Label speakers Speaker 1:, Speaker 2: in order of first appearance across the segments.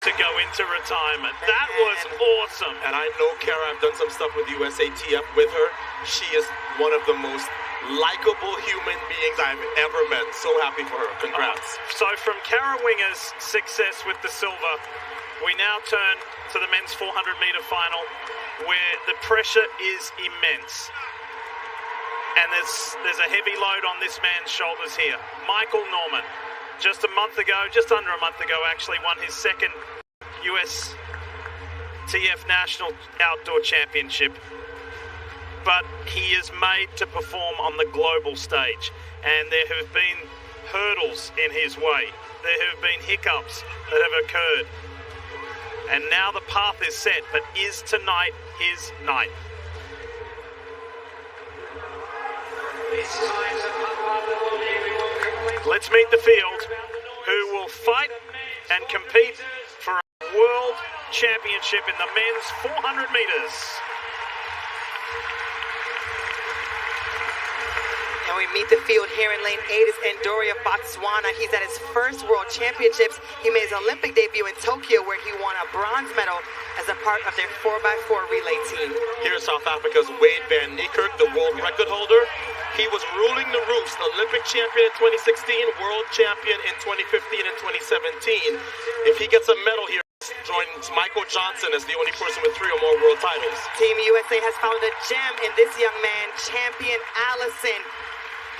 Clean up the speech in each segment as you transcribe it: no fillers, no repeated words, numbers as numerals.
Speaker 1: to go into retirement. That was awesome.
Speaker 2: And I know Kara, I've done some stuff with USATF with her. She is one of the most likable human beings I've ever met. So happy for her. Congrats.
Speaker 1: So from Kara Winger's success with the silver, we now turn to the men's 400-meter final, where the pressure is immense. And there's a heavy load on this man's shoulders here. Michael Norman, just a month ago, just under a month ago actually, won his second USTF National Outdoor Championship. But he is made to perform on the global stage. And there have been hurdles in his way. There have been hiccups that have occurred. And now the path is set, but is tonight his night? Let's meet the field, who will fight and compete for a world championship in the men's 400 meters.
Speaker 3: And we meet the field here in lane 8 is Endori of Botswana. He's at his first World Championships. He made his Olympic debut in Tokyo, where he won a bronze medal as a part of their 4x4 relay team.
Speaker 2: Here's South Africa's Wade van Niekerk, the world record holder. He was ruling the roost, Olympic champion in 2016, world champion in 2015 and 2017. If he gets a medal here, joins Michael Johnson as the only person with 3 or more world titles.
Speaker 3: Team USA has found a gem in this young man, champion Allison.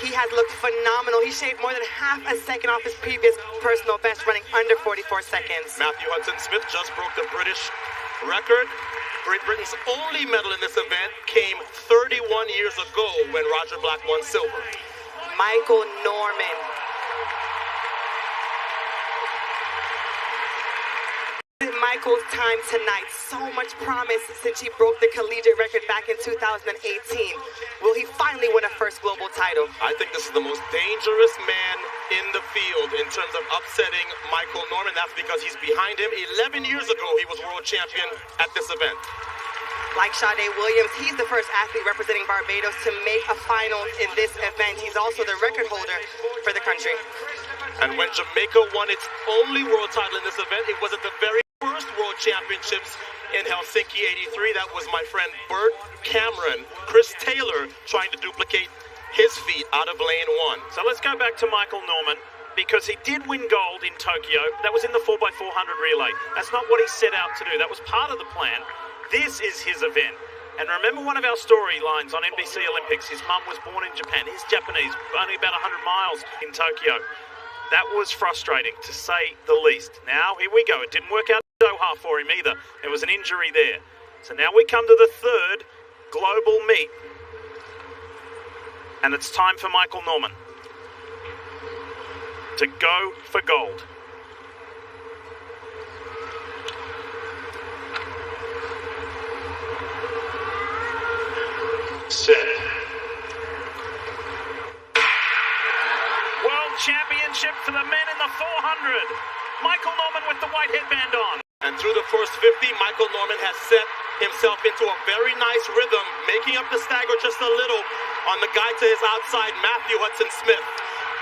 Speaker 3: He has looked phenomenal. He shaved more than half a second off his previous personal best, running under 44 seconds.
Speaker 2: Matthew Hudson-Smith just broke the British record. Great Britain's only medal in this event came 31 years ago when Roger Black won silver.
Speaker 3: Michael Norman. Michael's time tonight. So much promise since he broke the collegiate record back in 2018. Will he finally win a first global title?
Speaker 2: I think this is the most dangerous man in the field in terms of upsetting Michael Norman. That's because he's behind him. 11 years ago, he was world champion at this event.
Speaker 3: Like Sade Williams, he's the first athlete representing Barbados to make a final in this event. He's also the record holder for the country.
Speaker 2: And when Jamaica won its only world title in this event, it was at the very first World Championships in Helsinki '83. That was my friend Bert Cameron, Chris Taylor trying to duplicate his feat out of lane 1.
Speaker 1: So let's go back to Michael Norman, because he did win gold in Tokyo. That was in the 4x400 relay. That's not what he set out to do. That was part of the plan. This is his event. And remember one of our storylines on NBC Olympics, his mum was born in Japan. He's Japanese, only about 100 miles in Tokyo. That was frustrating, to say the least. Now, here we go. It didn't work out in Doha for him either. There was an injury there. So now we come to the third global meet. And it's time for Michael Norman to go for gold. Set. World Championship for the men in the 400. Michael Norman with the white headband on.
Speaker 2: And through the first 50, Michael Norman has set himself into a very nice rhythm, making up the stagger just a little on the guy to his outside, Matthew Hudson-Smith.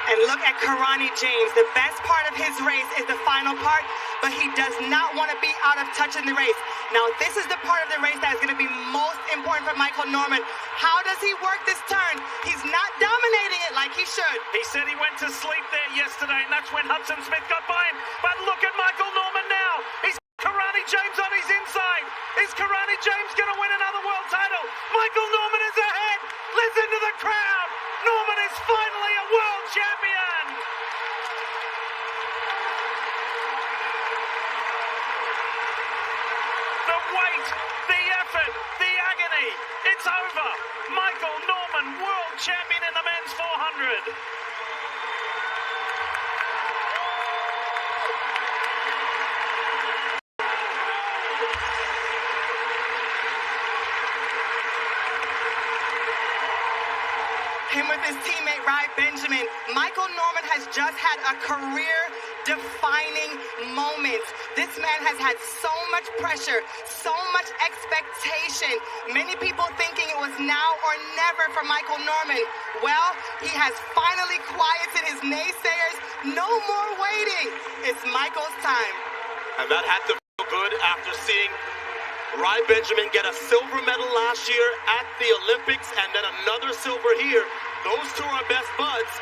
Speaker 3: And look at Karani James. The best part of his race is the final part, but he does not want to be out of touch in the race. Now, this is the part of the race that is going to be most important for Michael Norman. How does he work this turn? He's not dominating it like he should.
Speaker 1: He said he went to sleep there yesterday, and that's when Hudson-Smith got by him. But look at Michael Norman now. He's Karani James on his inside. Is Karani James going to win another world title? Michael Norman is ahead. Listen to the crowd. Norman is finally a world champion. The weight, the effort, the agony. It's over. Michael Norman, world champion in the men's 400.
Speaker 3: Him with his teammate, Rai Benjamin. Michael Norman has just had a career-defining moment. This man has had so much pressure, so much expectation. Many people thinking it was now or never for Michael Norman. Well, he has finally quieted his naysayers. No more waiting. It's Michael's time.
Speaker 2: And that had to feel good after seeing Rai Benjamin get a silver medal last year at the Olympics and then another silver here. Those two are best buds.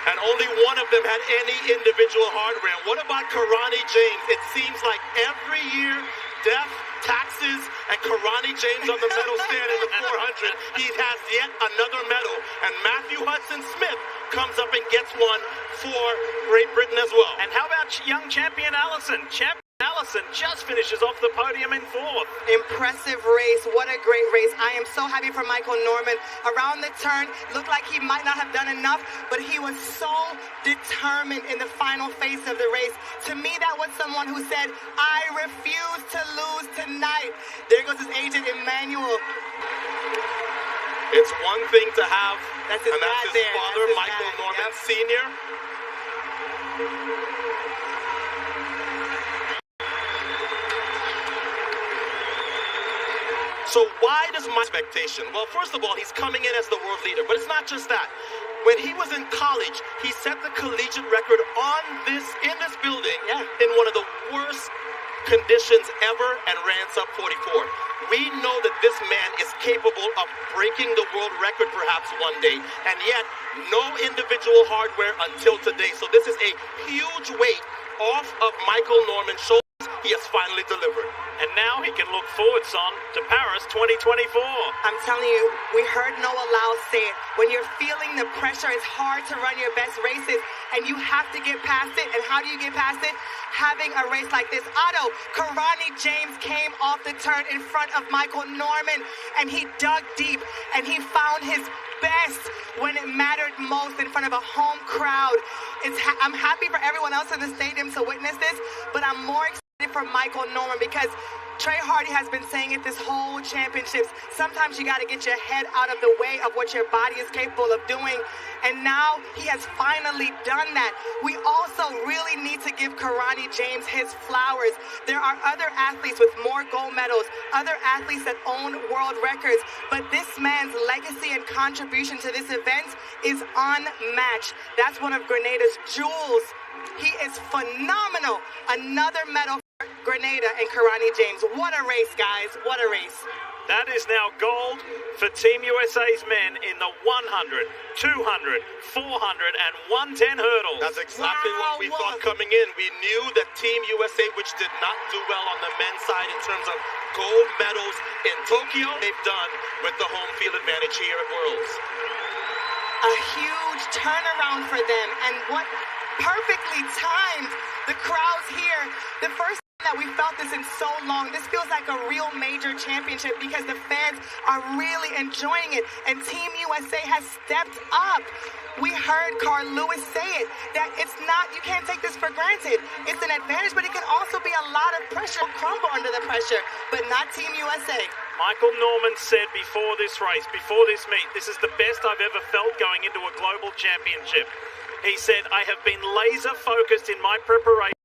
Speaker 2: And only one of them had any individual hardware. What about Karani James? It seems like every year, death, taxes, and Karani James on the medal stand in the 400. He has yet another medal. And Matthew Hudson-Smith comes up and gets one for Great Britain as well.
Speaker 1: And how about young champion Allison? Allison just finishes off the podium in fourth.
Speaker 3: Impressive race. What a great race. I am so happy for Michael Norman. Around the turn, looked like he might not have done enough, but he was so determined in the final phase of the race. To me, that was someone who said, I refuse to lose tonight. There goes his agent, Emmanuel.
Speaker 2: It's one thing to have,
Speaker 3: that's his
Speaker 2: father, Michael Norman Sr. So why does my expectation? Well, first of all, he's coming in as the world leader, but it's not just that. When he was in college, he set the collegiate record in this building in one of the worst conditions ever and ran sub 44. We know that this man is capable of breaking the world record perhaps one day, and yet no individual hardware until today. So this is a huge weight off of Michael Norman's shoulders. He has finally delivered.
Speaker 1: And now he can look forward, son, to Paris 2024.
Speaker 3: I'm telling you, we heard Noah Lau say it. When you're feeling the pressure, it's hard to run your best races, and you have to get past it. And how do you get past it? Having a race like this. Otto, Karani James came off the turn in front of Michael Norman, and he dug deep, and he found his best when it mattered most in front of a home crowd. I'm happy for everyone else in the stadium to witness this, but I'm more excited for Michael Norman because Trey Hardy has been saying it this whole championships. Sometimes you got to get your head out of the way of what your body is capable of doing. And now he has finally done that. We also really need to give Karani James his flowers. There are other athletes with more gold medals, other athletes that own world records, but this man's legacy and contribution to this event is unmatched. That's one of Grenada's jewels. He is phenomenal. Another medal for Grenada and Karani James. What a race, guys. What a race.
Speaker 1: That is now gold for Team USA's men in the 100, 200, 400, and 110 hurdles.
Speaker 2: That's exactly what we thought coming in. We knew that Team USA, which did not do well on the men's side in terms of gold medals in Tokyo, they've done with the home field advantage here at Worlds.
Speaker 3: A huge turnaround for them, and what perfectly timed. The crowds here, the first time that we felt this in so long. This feels like a real major championship because the fans are really enjoying it, and Team USA has stepped up. We heard Carl Lewis say it, that it's not, you can't take this for granted. It's an advantage, but it can also be a lot of pressure, crumble under the pressure, but not Team USA.
Speaker 1: Michael Norman said before this race, before this meet, this is the best I've ever felt going into a global championship. He said, I have been laser focused in my preparation